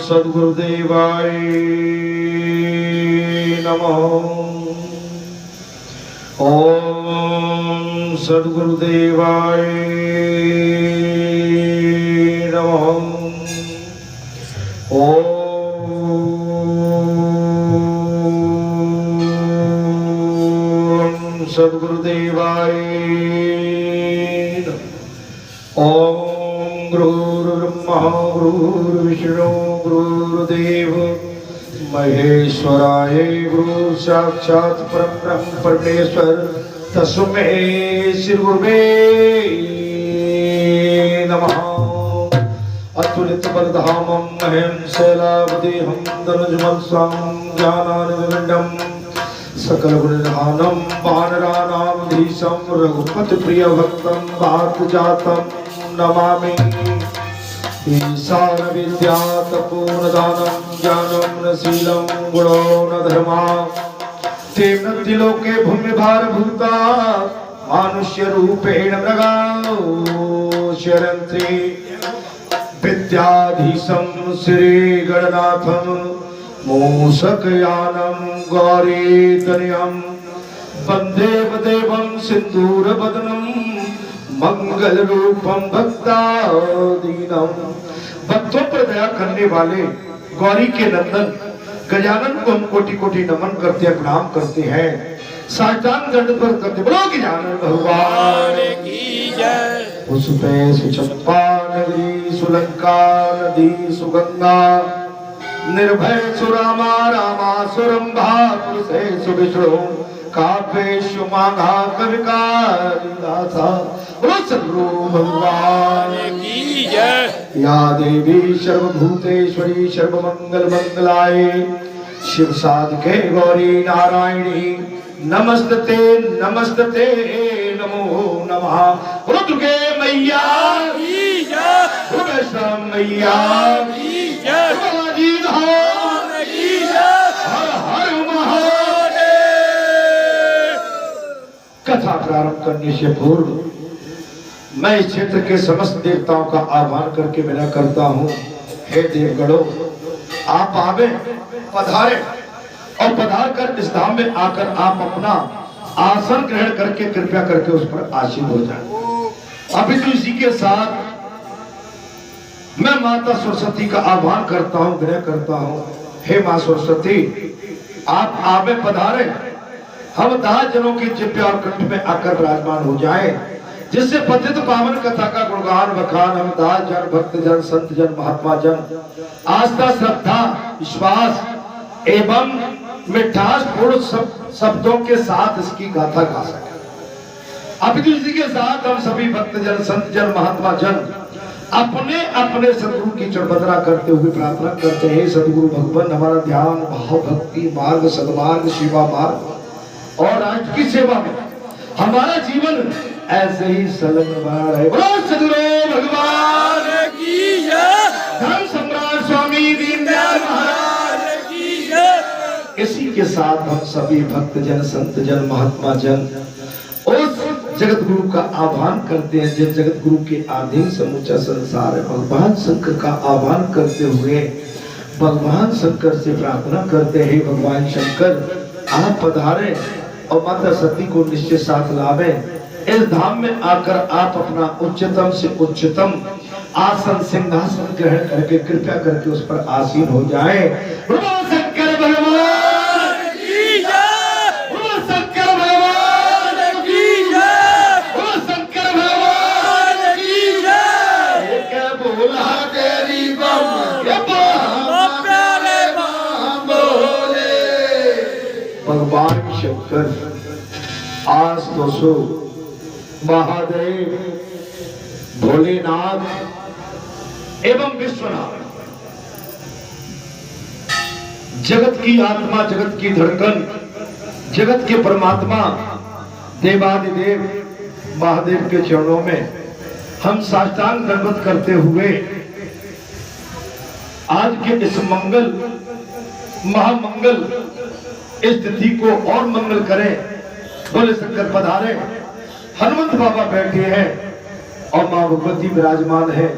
सद्गुरुदेवाय नमः। ओम सद्गुरुदेवाय नमः। ओम सद्गुरुदेवाय नमः। ओम गुरुर्ब्रह्मा गुरुर्विष्णु गुरुर्देव महेश्वराय गुरु साक्षात् परब्रह्म परमेश्वर तस्मै श्री गुरुवे नमः। अतुलित बलधामं महें शैलावदेहं धनुजवंशं ज्ञानानन्दं सकल गुणधानं वानराणामधीशं रघुपति प्रिय भक्तं भातजातं नमामि। ईशान विद्यात पूर्णदानं ज्ञानं न शीलं गुणो न धर्मा तेन त्रिलोके भूमि भारभूता मानुष्य रूपेण मृगाओ शरन्ति विद्याधीशं श्री गणनाथं मूषकयानं गौरीतनयं वन्दे देवं सिन्दूरवदनं मंगल रूपम भक्तादीनम। भक्तों पर दया करने वाले गौरी के नंदन गजानन को हम कोटि कोटि नमन करते हैं, प्रणाम करते हैं, साष्टांग दंड पर करते। बोलो गजानन भगवान की जय। पुष्पे सुचंपा नगरी सुलंका नदी सुगंगा निर्भय सुरामा रामा सुरंभा पुरुषे सुविष्णु काव्येषु माघा कविकारिदासा। बोलो सद्गुरु भगवान की जय। या देवी सर्वभूतेश्वरी सर्वमंगल मंगलाय शिव साधके गौरी नारायणी नमस्तते नमस्तते नमो नमः। बोलो दुर्गे मैया की जय। बोलो वैष्णव मैया की जय। बोलो जी धाम की जय। हर हर महादेव। कथा प्रारंभ करने से पूर्व मैं इस क्षेत्र के समस्त देवताओं का आह्वान करके विनय करता हूँ, हे देवगणों आप आवे पधारे और पधार कर इस धाम में आकर आप अपना आसन ग्रहण करके कृपया करके उस पर आसीन हो जाए। अभी तो इसी के साथ मैं माता सरस्वती का आह्वान करता हूँ, विनय करता हूँ, हे माँ सरस्वती आप आवे पधारे, हम 10 जनों की जिब्बे और कंठ में आकर विराजमान हो जाएं, जिससे पतित पावन कथा का गुणगान बखान हम 10 जन भक्त जन संत जन महात्मा जन आस्था श्रद्धा विश्वास एवं मिठास पूर्ण शब्दों के साथ इसकी गाथा गा सके। अब इसी के साथ हम सभी भक्त जन संत जन महात्मा जन अपने अपने सदगुरु की चरणवंदना करते हुए प्रार्थना करते हैं, सदगुरु भगवान हमारा ध्यान भाव भक्ति मार्ग सदमार्ग सेवा मार्ग और राष्ट्र की सेवा में हमारा जीवन ऐसे ही संलग्न बना रहे। बोलो सद्गुरु भगवान की जय। धर्म सम्राट स्वामी दीनदयाल महाराज की जय। इसी के साथ हम सभी भक्त जन संत जन महात्मा जन उस जगत गुरु का आह्वान करते हैं, जिस जगत गुरु के अधीन समूचा संसार है। भगवान शंकर का आह्वान करते हुए भगवान शंकर से प्रार्थना करते हैं, भगवान शंकर आप पधारे और माता सती को निश्चय साथ लावे। इस धाम में आकर आप अपना उच्चतम से उच्चतम आसन सिंहासन ग्रहण करके कृपया करके उस पर आसीन हो जाए। बोलो शंकर भगवान की जय। बोलो शंकर भगवान की जय। बोलो शंकर भगवान की जय। क्या बोला तेरी बम प्यारे बम बोले। भगवान शंकर आज तो सो महादेव भोलेनाथ एवं विश्वनाथ जगत की आत्मा, जगत की धड़कन, जगत के परमात्मा देवादिदेव महादेव के चरणों में हम साष्टांग दंडवत करते हुए आज के इस मंगल महामंगल इस तिथि को और मंगल करें। बोले शंकर पधारे। हनुमंत बाबा बैठे हैं और मां भगवती विराजमान है।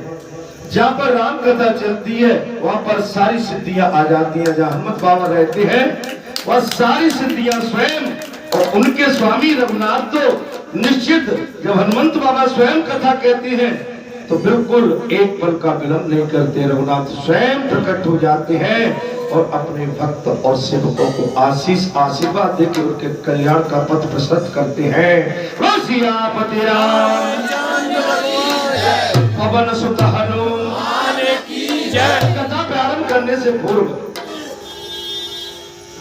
जहां पर राम कथा चलती है वहां पर सारी सिद्धियां आ जाती हैं। जहां हनुमंत बाबा रहते हैं वह सारी सिद्धियां स्वयं, और उनके स्वामी रघुनाथ तो निश्चित जब हनुमंत बाबा स्वयं कथा कहते हैं तो बिल्कुल एक पल का विलंब नहीं करते। रघुनाथ स्वयं प्रकट हो जाते हैं और अपने भक्त और सेवकों को आशीष आशीर्वाद देकर उनके कल्याण का पथ प्रशस्त करते हैं। सियापति पवन सुत हनुमान की जय। कथा प्रारंभ करने से पूर्व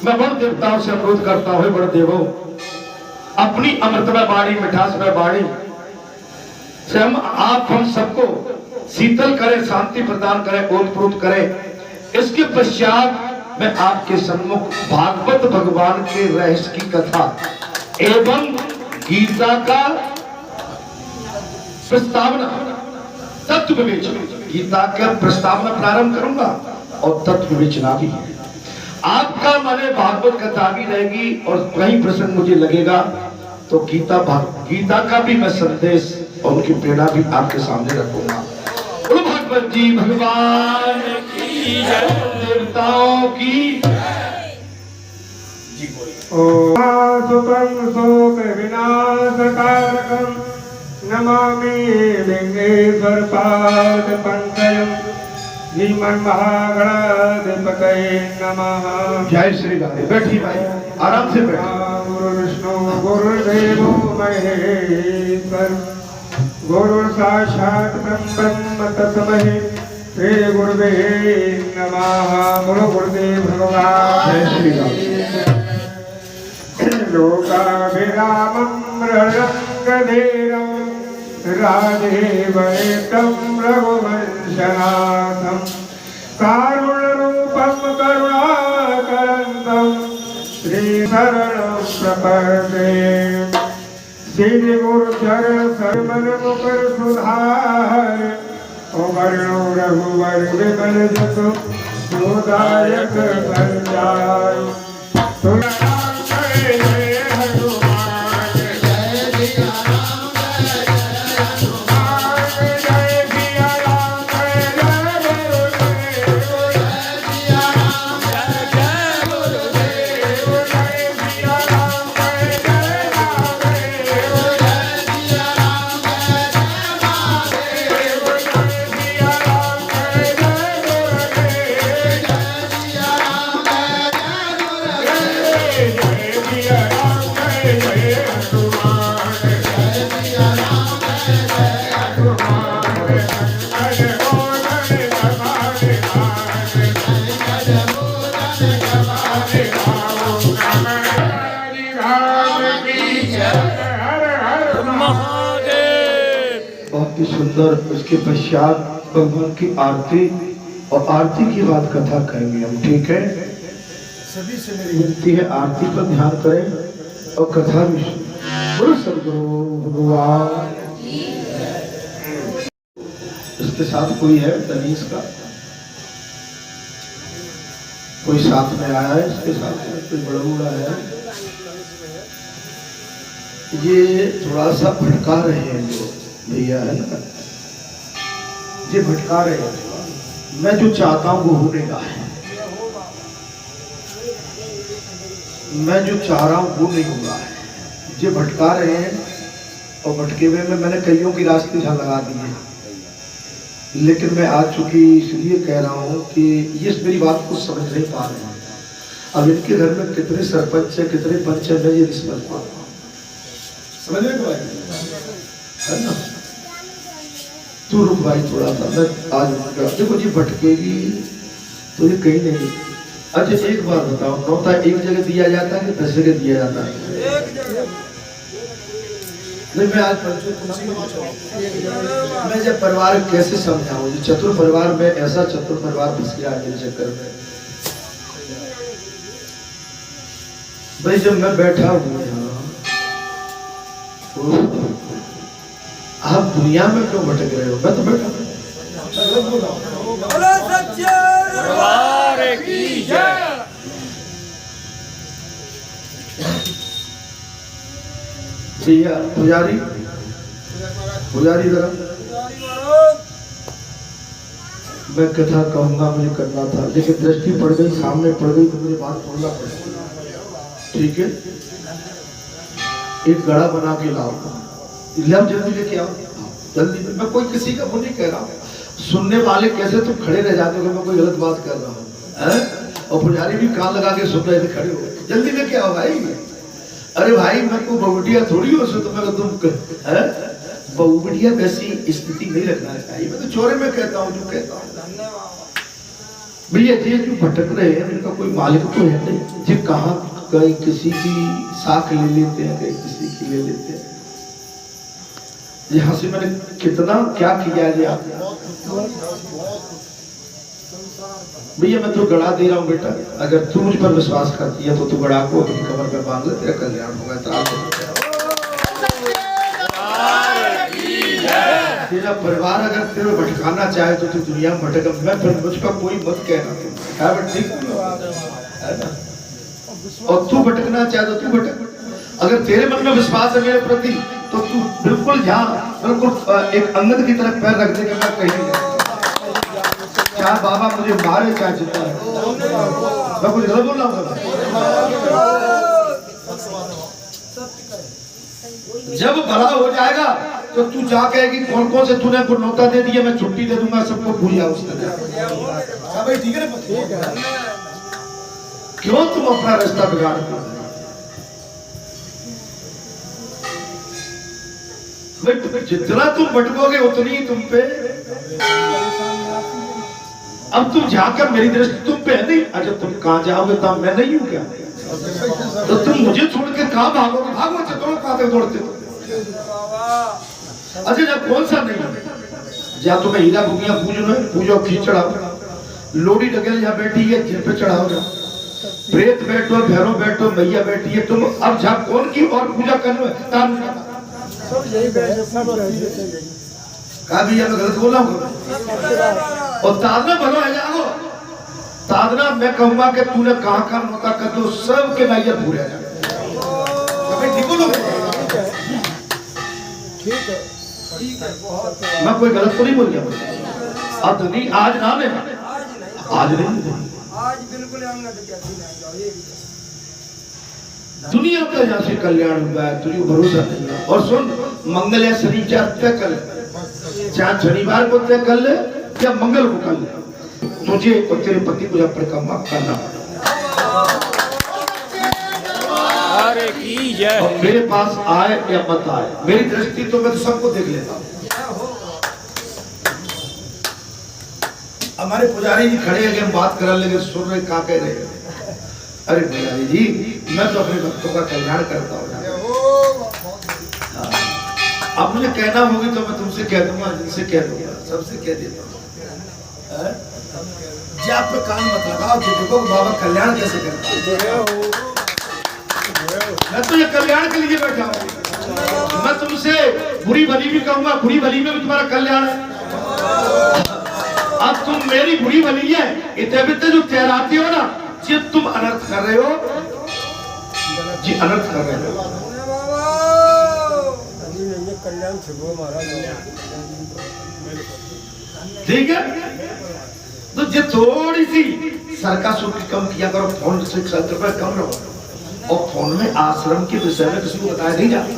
मैं बड़ देवताओं से अनुरोध करता हूँ, बड़े देवों, अपनी अमृतमय वाणी, मिठासमय वाणी से आप हम सबको शीतल करें, शांति प्रदान करें, ओतप्रोत करें। इसके पश्चात मैं आपके सम्मुख भागवत भगवान के रहस्य की कथा एवं गीता का प्रस्तावना, तत्व विवेचना, गीता का प्रस्तावना प्रारंभ करूंगा और तत्व विवेचना भी। आपका माने भागवत कथा भी रहेगी और कहीं प्रसंग मुझे लगेगा तो गीता का भी मैं संदेश और उनकी प्रेरणा भी आपके सामने रखूंगा। बोलो भागवत जी भगवान की जय, देवताओं की शोक विनाशकारकं नमामि लिंगेश्वर पाद पंकजं श्रीमन्महागणाधिपतये नमः। जय श्री राधे। बैठिए भाई, आराम से बैठिए। गुरु विष्णु गुरुदेवो महेश्वर गुरु साक्षात् ब्रह्म तस्मै श्री गुरुवे नमः। बोलो गुरुदेव भगवान। जय श्री राधे। लोकाभिरामं रङ्गधीरं राधेवैतं रघुवंशनाथं कारुण्यरूपं करुणाकरन्तं श्रीशरणं प्रपद्ये। श्री गुरुचरण शर्मन मुकर सुधार वर्णो रघुवर विमल जसु सुदायक संजाय। बहुत ही सुंदर। उसके पश्चात भगवान की आरती और आरती के बाद कथा कहेंगे हम, ठीक है? सभी से मेरी विनती है आरती पर ध्यान करें और कथा भी सुने। सदगुरु भगवान। इसके साथ कोई है तनीस का? कोई साथ में आया है इसके साथ में? कोई बड़ा बूढ़ा है? ये थोड़ा सा भटका रहे हैं जो भैया है ना, ये भटका रहे हैं। मैं जो चाहता हूं वो होने का है, मैं जो चाह रहा हूं वो नहीं होगा है। ये भटका रहे हैं और भटके हुए में मैंने कईयों की रास्ते जहाँ लगा दी है, लेकिन मैं आज चूंकि इसलिए कह रहा हूं कि ये मेरी बात को समझ नहीं पा रहे हैं। अब इनके घर में कितने सरपंच है, कितने पंच है, मैं ये नहीं समझ पा रहा हूं। समझ में तो है ना? तू रुक भाई थोड़ा सा, मैं आज देखो जी भटकेगी तो ये कहीं नहीं। अच्छा एक बात बताओ, नौता एक जगह दिया जाता है कि 10 जगह दिया जाता है? नहीं, मैं आज मैं जब परिवार कैसे समझाऊं? चतुर परिवार में ऐसा चतुर परिवार फंस गया मेरे चक्कर में। भाई जब मैं बैठा हूँ यहाँ, आप दुनिया में क्यों भटक रहे हो? मैं तो बैठा हूँ। दरबार की जय। भैया पुजारी, पुजारी जरा मैं कथा कहूंगा, मुझे करना था लेकिन दृष्टि पड़ गई, सामने पड़ गई तो मुझे बात बोलना पड़ेगा। ठीक है, एक गड़ा बना के लाओ, जल्दी लेके आओ, जल्दी। मैं कोई किसी का वो नहीं कह रहा हूँ, सुनने वाले कैसे तुम खड़े रह जाते हो कि मैं कोई गलत बात कर रहा हूँ, और पुजारी भी कान लगा के सुन रहे थे, खड़े हो, जल्दी लेके आओ भाई। अरे भाई मैं को बहुबटिया थोड़ी हो, तो मैं तुम बहुबटिया वैसी स्थिति नहीं रखना चाहिए। मैं तो चोरे में कहता हूँ जो कहता हूँ। भैया ये जो भटक रहे हैं इनका कोई मालिक तो है नहीं, जी कहाँ कहीं किसी की साख ले लेते हैं, कहीं किसी की ले लेते हैं। यहाँ से मैंने कितना क्या किया है आपने। भैया मैं तो गड़ा दे रहा हूँ बेटा, अगर तू मुझ पर विश्वास करती है तो तू गड़ा को अपनी कमर पर बांध ले, तेरा कल्याण होगा। तेरा परिवार अगर तेरे भटकाना चाहे तो तू दुनिया में भटक, मैं फिर मुझ पर कोई मत कहना, ठीक है ना? और तू भटकना चाहे तो तू भटक। अगर तेरे मन में विश्वास है मेरे प्रति तो तू बिल्कुल यहाँ बिल्कुल एक अंगद की तरफ पैर रख दे कि मैं कहीं नहीं, चाहे बाबा मुझे मारे चाहे जिंदा है। मैं कुछ गलत बोल रहा हूँ? जब बड़ा हो जाएगा तो तू जा कहेगी कौन कौन से तूने को नौता दे दिया, मैं छुट्टी दे दूंगा सबको, भूल जाओ उसका। भाई ठीक है ना? क्यों तुम अपना रास्ता बिगाड़ते हो? जितना तुम भटकोगे उतनी ही तुम पे, अब तुम जाकर मेरी दृष्टि तुम पे है नहीं। अच्छा तुम कहाँ जाओगे तब मैं नहीं हूँ क्या? तो तुम मुझे छोड़ के कहाँ भागोगे? भागो चलो, कहाँ दौड़ते हो? अच्छा जब कौन सा नहीं है, जहाँ तुम्हें हीरा भूमिया पूजो खींच चढ़ाओ, लोड़ी डगेल जहाँ बैठी है जिन पे चढ़ाओ, प्रेत बैठो, भैरव बैठो, मैया बैठी है, तुम अब जहाँ कौन की और पूजा करने कहा भैया मैं गलत बोल रहा हूँ? और तादना भलो है जाओ, तादना मैं कहूंगा कि तूने कहाँ कहाँ मौका कर दो, सब के नाइयर पूरे आ ठीक है, मैं कोई गलत तो नहीं बोल गया। अब नहीं आज ना ले, आज नहीं, आज बिल्कुल दुनिया का यहाँ से कल्याण हुआ है, तुझे भरोसा नहीं है। और सुन, मंगल या शनिवार तय कर ले, चाहे शनिवार को तय कर ले या मंगल को कर ले, तुझे और तेरे पति को जब परिक्रमा करना और मेरे पास आए या मत आए, मेरी दृष्टि तो मैं तो सबको देख लेता हूँ। हमारे पुजारी जी खड़े हैं, हम बात करा लेंगे, सुन रहे कहाँ कह रहे हैं। अरे पुजारी जी मैं तो अपने भक्तों का कल्याण करता हूँ। अब मुझे कहना होगी तो मैं तुमसे कह दूंगा, जिनसे कह दूंगा, सबसे कह देता हूँ। जी आप पे कान मत लगाओ, देखो बाबा कल्याण कैसे करता है। मैं तो ये कल्याण के लिए बैठा हूँ। मैं तुमसे बुरी भली भी कहूंगा, बुरी भली में भी तुम्हारा कल्याण है। अब तुम मेरी बुरी भली है इतने बिते जो ठहराते हो ना, जी तुम अनर्थ कर रहे हो, जी अनर्थ कर रहे हो। ठीक है, तो जो थोड़ी सी सरकार शुल्क कम किया करो, फोन से 7 रुपए कम रहो, और फोन में आश्रम के विषय में किसी को बताया नहीं जाता।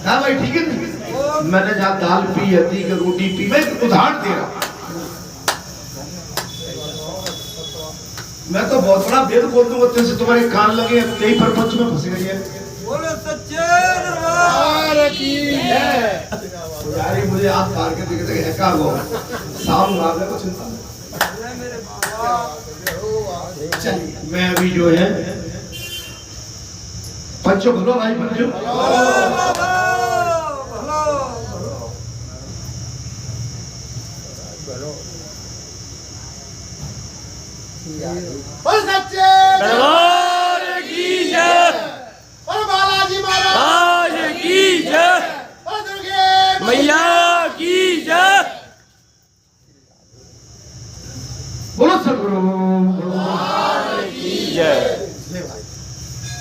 हाँ भाई ठीक है, मैंने जहाँ दाल पी हती कि रोटी पी, मैं उदाहरण दे रहा। मैं तो बहुत बड़ा वेद बोल दूंगा, तुमसे तुम्हारे कान लगे कई प्रपंच में फंस गई है। बोलो सच्चे दरबार की जय। यार मुझे आप पार के देखे है का वो शाम आ गया, चिंता चलिए। मैं अभी जो है पंचो भलो भाई, पंचो दरबार की जय। सदगुरु जय।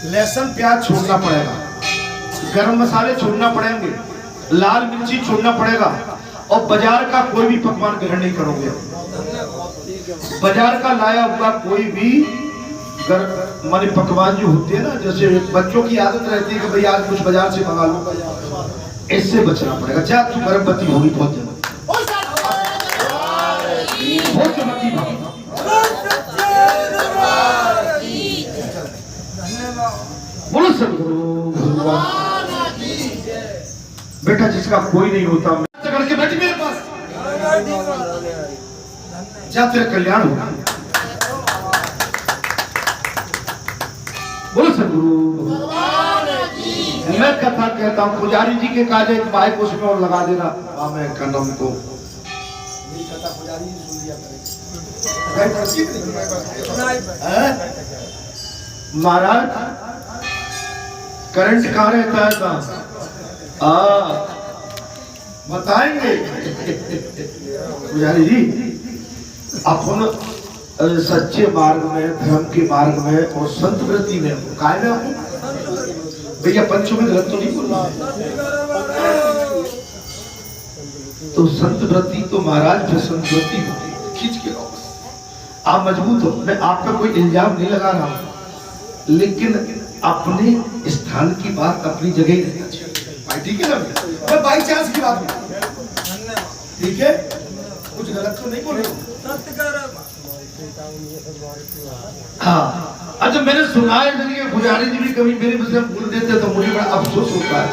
लहसुन प्याज छोड़ना पड़ेगा, गरम मसाले छोड़ना पड़ेंगे, लाल मिर्ची छोड़ना पड़ेगा, और बाजार का कोई भी पकवान ग्रहण नहीं करोगे। बाजार का लाया हुआ कोई भी माने पकवान जो होते हैं ना, जैसे बच्चों की आदत रहती है कि भाई आज कुछ बाजार से मंगा लो, इससे बचना पड़ेगा। चाहे तू गर्म बत्ती होगी बहुत जल्द, बहुत जल्दी बोलो सदगुरु भगवान। बेटा जिसका कोई नहीं होता पकड़ के बैठी मेरे पास, जा तेरा कल्याण होगा। बोलो सदगुरु भगवान। मैं कथा कहता हूँ, पुजारी जी के काजे एक माइक उसमें और लगा देना, मैं कन्नम को महाराज करंट कहाँ रहता है? कहाँ बताएंगे पुजारी जी। अपन सच्चे मार्ग में, धर्म के मार्ग में और संत वृत्ति में कायम है। भैया पंचों में गलत तो नहीं बोल रहा। तो संत वृत्ति तो महाराज जो संत वृत्ति होती है, खींच के रहो, आप मजबूत हो। मैं आप पे कोई इल्जाम नहीं लगा रहा हूं, लेकिन अपने स्थान की बात अपनी जगह ही रहना चाहिए भाई, ठीक है ना? मैं बाई चांस की बात नहीं, ठीक है? कुछ गलत तो नहीं बोल रहे हो? हाँ, अच्छा मैंने सुना है पुजारी जी भी कभी मेरे मुझसे भूल देते तो मुझे बड़ा अफसोस होता है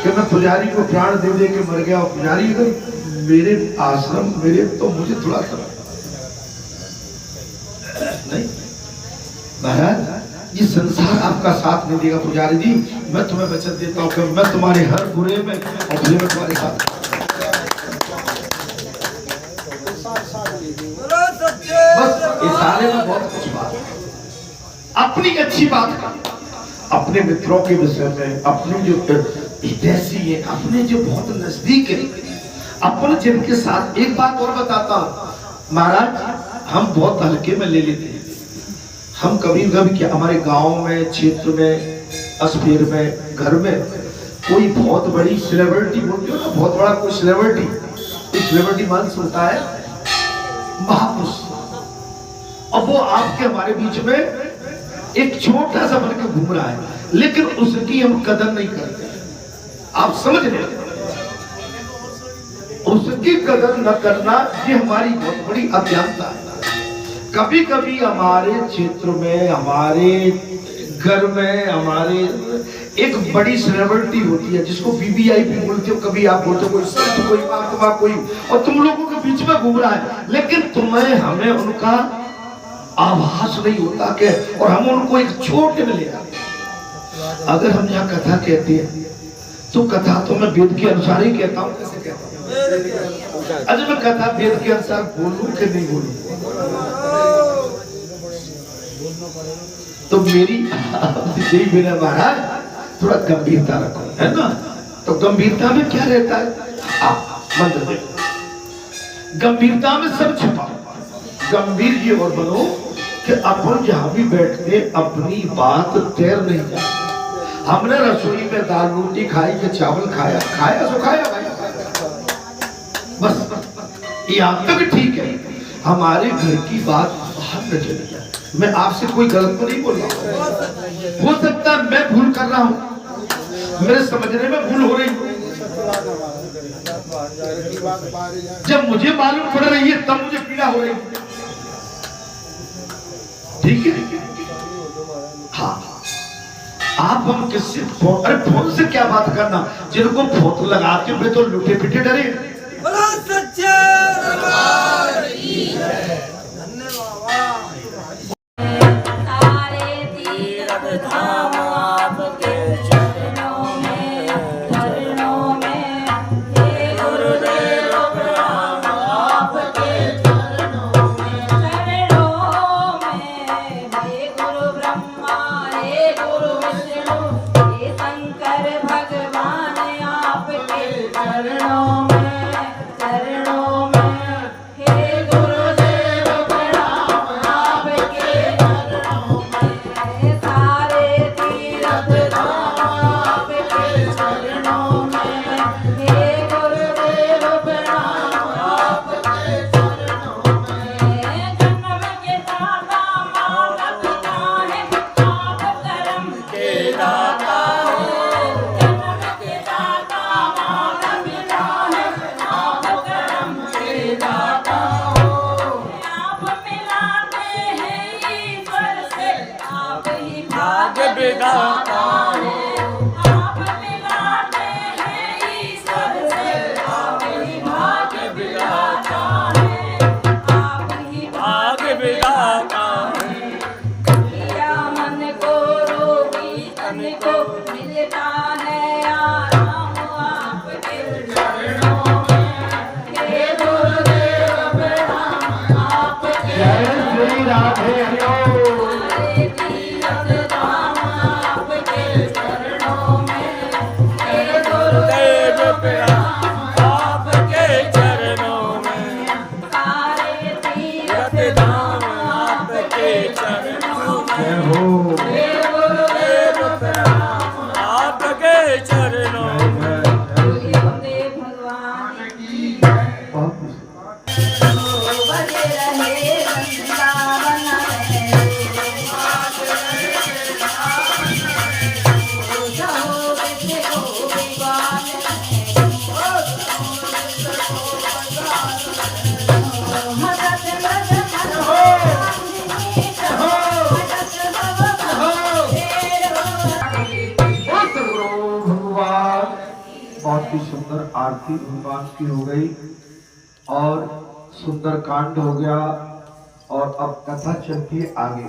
कि मैं पुजारी को प्राण दे दे के मर गया, और पुजारी अगर मेरे आश्रम मेरे तो मुझे थोड़ा सा नहीं। महाराज ये संसार आपका साथ नहीं देगा पुजारी जी, मैं तुम्हें वचन देता हूँ कि मैं तुम्हारे हर बुरे में और भले में तुम्हारे साथ। बस इस सारे में बहुत कुछ बात है, अपनी अच्छी बात का, अपने मित्रों के विषय में, अपने जो हितैषी है, अपने जो बहुत नजदीक है, अपन जिनके साथ। एक बात और बताता हूँ महाराज, हम बहुत हल्के में ले लेते हैं। हम कभी कभी क्या हमारे गांव में, क्षेत्र में, अस्पीर में, घर में कोई बहुत बड़ी सेलिब्रिटी बोलते हो ना, बहुत बड़ा कोई सेलिब्रिटी मान सुनता है महापुरुष, और वो आपके हमारे बीच में एक छोटा सा बन के घूम रहा है, लेकिन उसकी हम कदर नहीं करते। आप समझ रहे हैं? उसकी कदर न करना ये हमारी बहुत बड़ी अज्ञानता है। कभी कभी हमारे क्षेत्र में, हमारे घर में, हमारे एक बड़ी सेलिब्रिटी होती है जिसको वीवीआईपी बोलते हो, कभी आप बोलते हो कोई संत, कोई महात्मा, कोई, और तुम लोगों के बीच में घूम रहा है, लेकिन तुम्हें हमें उनका आभास नहीं होता के, और हम उनको एक छोटे में ले आते। अगर हम यहाँ कथा कहते हैं तो कथा तो मैं वेद के अनुसार ही कहता हूँ। कैसे कहता हूँ? अच्छा मैं कथा वेद के अनुसार बोलूं कि नहीं बोलूं? तो मेरी यही मेरा महाराज थोड़ा गंभीरता रखो, है ना? तो गंभीरता में क्या रहता है? मंत्र देखो, गंभीरता में सब छुपा। गंभीर ये और बनो कि अपन जहां भी बैठते अपनी बात तैर नहीं जाती। हमने रसोई में दाल रोटी खाई कि चावल खाया, सो खाया भाई, बस यहाँ तक ठीक है। हमारे घर की बात बाहर न चली जाए। मैं आपसे कोई गलत तो नहीं बोल रहा हूँ, हो सकता है मैं भूल कर रहा हूँ, मेरे समझने में भूल हो रही है। जब मुझे मालूम पड़ रही है तब मुझे पीड़ा हो रही है, ठीक है? हाँ, आप हम किससे फोन, अरे फोन से क्या बात करना, जिनको फोन लगा के वे तो लुटे पिटे डरे। सच्चे दरबार की जय। सारे तीर्थ धाम आपके चरणों में, हे गुरुदेव प्रणाम आपके चरणों में, हे गुरु ब्रह्मा, हे गुरु विष्णु, हे शंकर भगवान आपके चरणों में, हे गुरुदेव प्रणाम बहुत ही सुंदर आरती भगवान की हो गई और सुंदर कांड हो गया। और अब कथा चलती है आगे।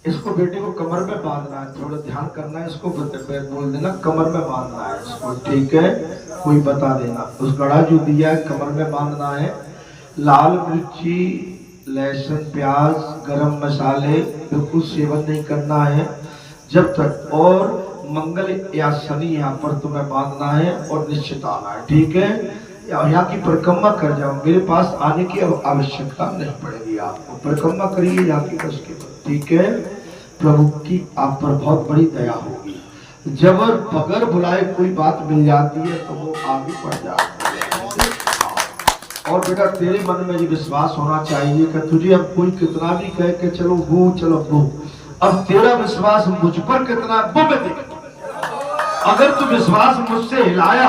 इसको बेटे को कमर में बांधना है, थोड़ा ध्यान करना है। इसको बोल देना कमर में बांधना है इसको, ठीक है? कोई बता देना। उस गड़ा जो दिया है कमर में बांधना है। लाल मिर्ची, लहसुन, प्याज, गरम मसाले बिल्कुल सेवन नहीं करना है जब तक। और मंगल या शनि यहाँ पर तुम्हें बांधना है और निश्चित आना है, ठीक है? यहाँ की परिक्रमा कर जाओ, मेरे पास आने की अब आवश्यकता नहीं पड़ेगी। आपको परिक्रमा करिए यहाँ की बस के, ठीक है? प्रभु की आप पर बहुत बड़ी दया होगी। जब बगैर बुलाए कोई बात मिल जाती है तो वो आगे बढ़ जाती है। और बेटा तेरे मन में ये विश्वास होना चाहिए कि तुझे अब कोई कितना भी कहे कि चलो वो चलो वो, अब तेरा विश्वास मुझ पर कितना वो मैं देख। अगर तू विश्वास मुझसे हिलाया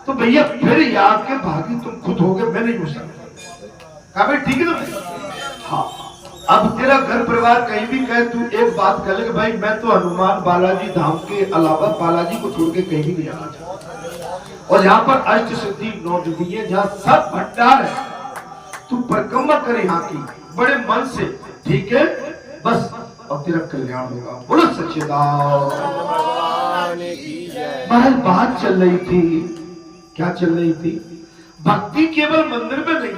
तो भैया फिर याद के भागी तुम खुद हो गए, मैं नहीं हो सकता। भाई ठीक है ना? हाँ, अब तेरा घर परिवार कहीं भी कहे, तू एक बात कर ले कि भाई मैं तो हनुमान बालाजी धाम के अलावा बालाजी को छोड़ के कहीं भी नहीं जाना चाहता। और यहाँ पर अष्ट सिद्धि 9 जुड़ी है, जहाँ सब भंडार है। तू परिक्रमा करे यहाँ की बड़े मन से, ठीक है? बस और तेरा कल्याण होगा। बोलो सच्चे महल। बात चल रही थी, क्या चल रही थी? भक्ति केवल मंदिर में नहीं,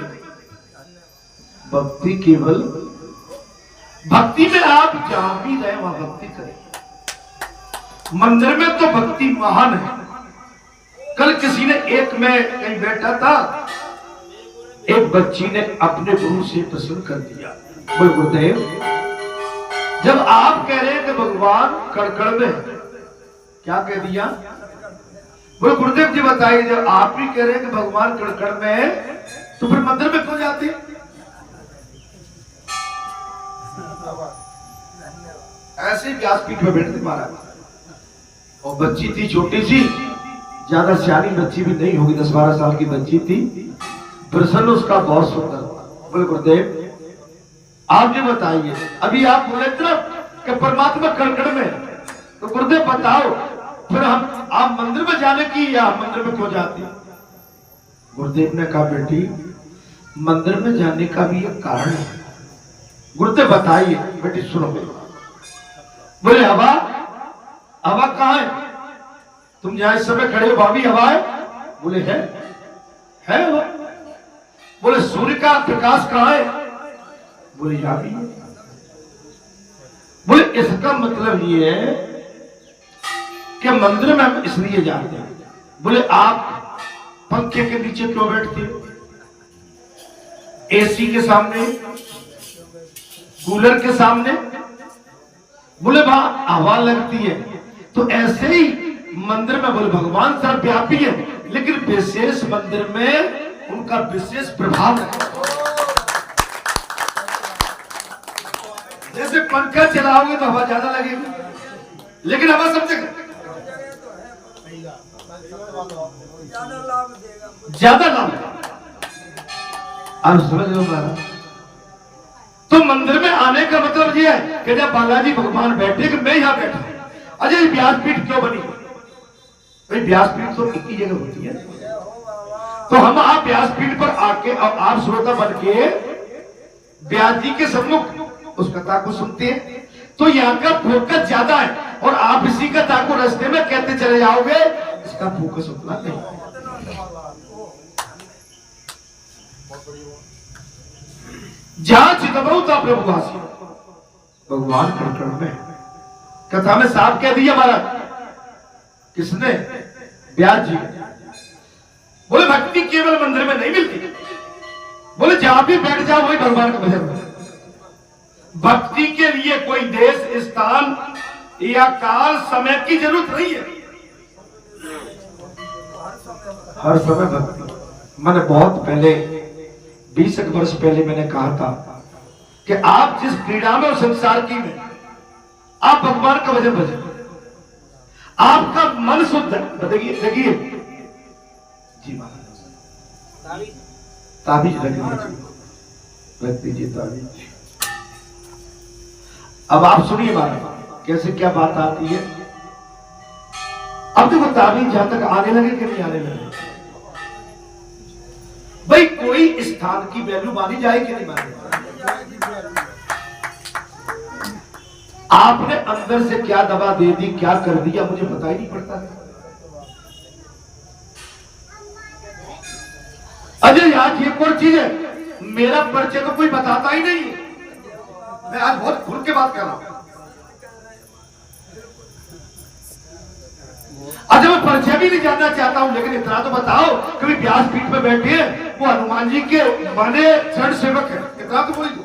भक्ति केवल भक्ति में आप जहां भी रहे वहां भक्ति करें। मंदिर में तो भक्ति महान है। कल किसी ने एक में कहीं बैठा था, एक बच्ची ने अपने गुरु से प्रश्न कर दिया, बोले गुरुदेव जब आप कह रहे हैं कि भगवान कड़कड़ में, क्या कह दिया? बोले गुरुदेव जी बताइए जब आप भी कह रहे हैं कि भगवान कड़कड़ में है तो फिर मंदिर में क्यों जाते? ऐसे व्यासपीठ में बैठते महाराज। और बच्ची थी छोटी सी, ज्यादा सियानी बच्ची भी नहीं होगी, 10-12 साल की बच्ची थी। प्रश्न उसका बहुत सुंदर था। बोले गुरुदेव आप ये बताइए, अभी आप बोले थे कि परमात्मा कड़कड़ में, तो गुरुदेव बताओ फिर हम आप मंदिर में जाने की या मंदिर में क्यों जाती? गुरुदेव ने कहा बेटी मंदिर में जाने का भी एक कारण है। गुरुदेव बताइए। बेटी सुनो मेरी। बोले हवा, हवा कहाँ है? तुम जहां इस समय खड़े हो भाभी हवा है? बोले है हवा। बोले सूर्य का प्रकाश कहाँ है? बोले यहाँ भी है। बोले इसका मतलब ये है कि मंदिर में हम इसलिए जाते हैं। बोले आप पंखे के नीचे क्यों बैठते हो? एसी के सामने, कूलर के सामने? बोले वहां हवा लगती है। तो ऐसे ही मंदिर में बोले भगवान सर्वव्यापी है, लेकिन विशेष मंदिर में उनका विशेष प्रभाव है। जैसे पंखा चलाओगे तो हवा ज्यादा लगेगी, लेकिन हवा सब जगह ज्यादा लाभ। अब समझ लो महाराज, तो मंदिर में आने का मतलब ये है कि जब बालाजी भगवान बैठे कि मैं यहां बैठा, अजय व्यासपीठ क्यों बनी? भाई व्यासपीठ तो एक ही जगह होती है। तो हम आप व्यासपीठ पर आके अब आप श्रोता बन के व्यास जी के सम्मुख उस कथा को सुनते हैं, तो यहाँ का फोकस ज्यादा है। और आप इसी कथा को रास्ते में कहते चले जाओगे, इसका फोकस उतना नहीं। जहां चितबरू था प्रभुवासी, भगवान कड़कड़ में। कथा में साफ कह दिया महाराज। किसने? व्यास जी। बोले भक्ति केवल मंदिर में नहीं मिलती। बोले जहां भी बैठ जाओ वही भगवान का भजन। भक्ति के लिए कोई देश, स्थान या काल, समय की जरूरत नहीं है। हर समय भक्ति। मैंने बहुत पहले 20 वर्ष पहले मैंने कहा था कि आप जिस क्रीड़ा में और संसार की में आप भगवान का भजन भजन, आपका मन शुद्ध है। देखिए जी महाराज, ताबीज रख दीजिए ताबीज। अब आप सुनिए महाराज कैसे क्या बात आती है। अब देखो ताबीज जहां तक आने लगे कि नहीं आने लगे, भाई कोई स्थान की वैल्यू मानी जाए कि नहीं मानी जाए? आपने अंदर से क्या दवा दे दी, क्या कर दिया, मुझे पता ही नहीं पड़ता है। अजय आज एक और चीज है, मेरा परिचय तो कोई बताता ही नहीं। मैं आज बहुत खुल के बात कर रहा हूं। अच्छा मैं परिचय भी नहीं जानना चाहता हूं, लेकिन इतना तो बताओ कभी व्यासपीठ पे बैठे हैं वो हनुमान जी के माने चरण सेवक है, इतना तो बोल दो।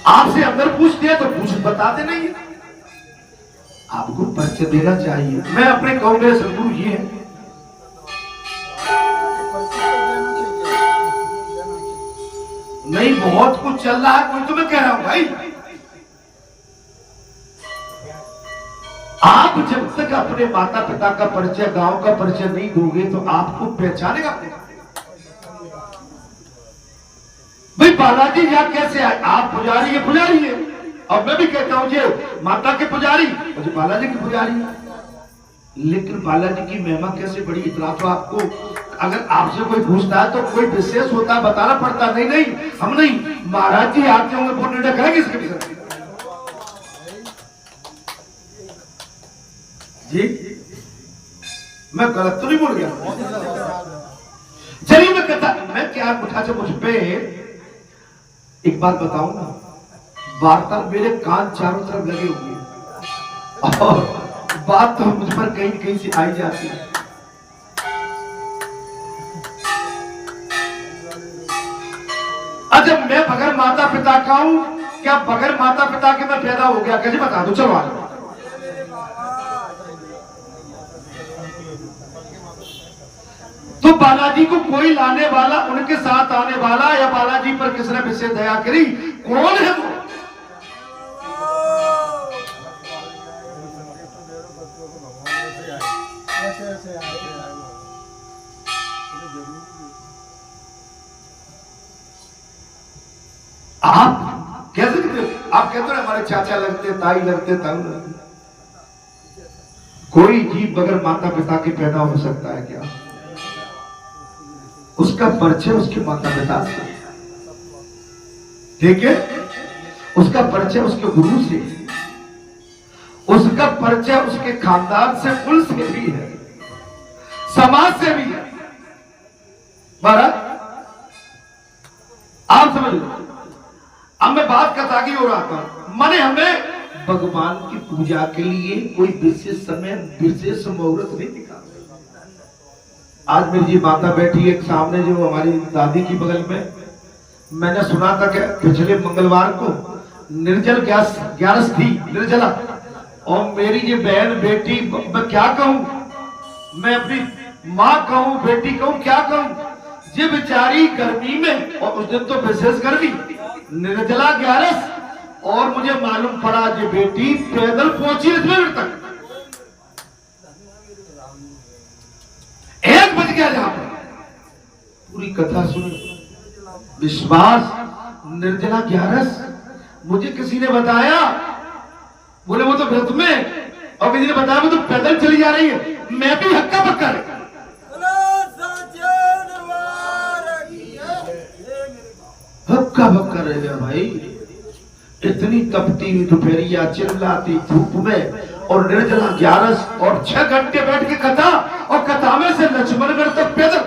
आपसे अंदर पूछते हैं तो पूछ बताते नहीं है। आपको परिचय देना चाहिए। मैं अपने कहूंगे सदगुरु ये है, नहीं बहुत कुछ चल रहा है, कोई तो मैं कह रहा हूं भाई, आप जब तक अपने माता पिता का परिचय, गांव का परिचय नहीं दोगे तो आपको पहचानेगा भाई। बालाजी यहाँ कैसे आए? आप पुजारी है, पुजारी है, और मैं भी कहता हूं जी माता के पुजारी, मुझे बालाजी के पुजारी, लेकिन बालाजी की महिमा कैसे बड़ी, इतना तो आपको अगर आपसे कोई पूछता है तो कोई विशेष होता है बताना पड़ता। नहीं नहीं हम नहीं, महाराज जी आते होंगे वो निर्णय करेंगे इसके विषय जी। मैं गलत तो नहीं बोल गया? चलिए मैं क्या पूछा से मुझ पे एक बात बताऊं ना, वार्ता मेरे कान चारों तरफ लगे हुए और बात तो मुझ पर कहीं कहीं से आई जाती है। अच्छा मैं बगैर माता पिता का हूं क्या? बगैर माता पिता के मैं पैदा हो गया कैसे? बता दो चलो आगे। तो बालाजी को कोई लाने वाला, उनके साथ आने वाला, या बालाजी पर किसने विशेष दया करी, कौन है वो? आप कैसे कहते? आप कहते हो हमारे चाचा लगते, ताई लगते, ताऊ लगते। कोई जीव बगैर माता पिता के पैदा हो सकता है क्या? उसका परिचय उसके माता पिता से, ठीक है, उसका परिचय उसके गुरु से, उसका परिचय उसके खानदान से, कुल से भी है, समाज से भी है। महाराज आप समझ लो, अब मैं बात कथा की हो रहा था, माने हमें भगवान की पूजा के लिए कोई विशेष समय, विशेष मुहूर्त नहीं दिखा। आज मेरी जी माता बैठी है सामने, जो हमारी दादी की बगल में, मैंने सुना था कि पिछले मंगलवार को निर्जल ग्यारस थी, निर्जला, और मेरी ये बहन बेटी, मैं क्या कहूं, मैं अपनी माँ कहूं, बेटी कहूं, क्या कहूं, ये बेचारी गर्मी में, और उस दिन तो विशेष गर्मी, निर्जला ग्यारस, और मुझे मालूम पड़ा ये बेटी पैदल पहुंची 1 मिनट तक, 1 बज गया जहां पर। पूरी कथा सुन, विश्वास, निर्जला ग्यारस, मुझे किसी ने बताया, बोले वो तो व्रत में, और किसी ने बताया वो तो पैदल चली जा रही है। मैं भी हक्का पक्का हक्का बक्का रह गया भाई। इतनी तपती हुई दोपहरिया, चिल्लाती धूप में, और निर्जला ग्यारस, और 6 घंटे बैठ के कथा, और कथा में से लक्ष्मणगढ़ तक पैदल।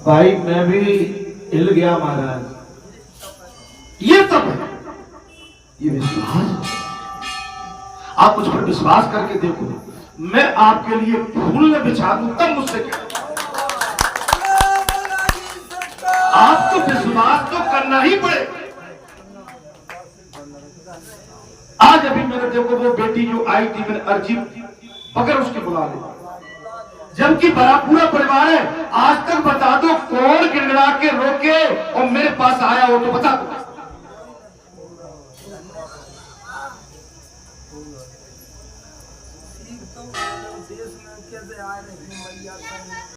भाई मैं भी हिल गया महाराज। ये तब है, ये विश्वास। आप मुझ पर विश्वास करके देखो, मैं आपके लिए फूल न बिछा दूं तब मुझसे क्या। आपको विश्वास तो करना ही पड़े। आज अभी मैंने देखो वो बेटी जो आई थी, मैंने अर्जी पकड़ उसके बुला ली, जबकि बड़ा पूरा परिवार है। आज तक बता दो कौन गिड़गिड़ा के रोके और मेरे पास आया हो तो बता दो। देश में कैसे आ रही मैया।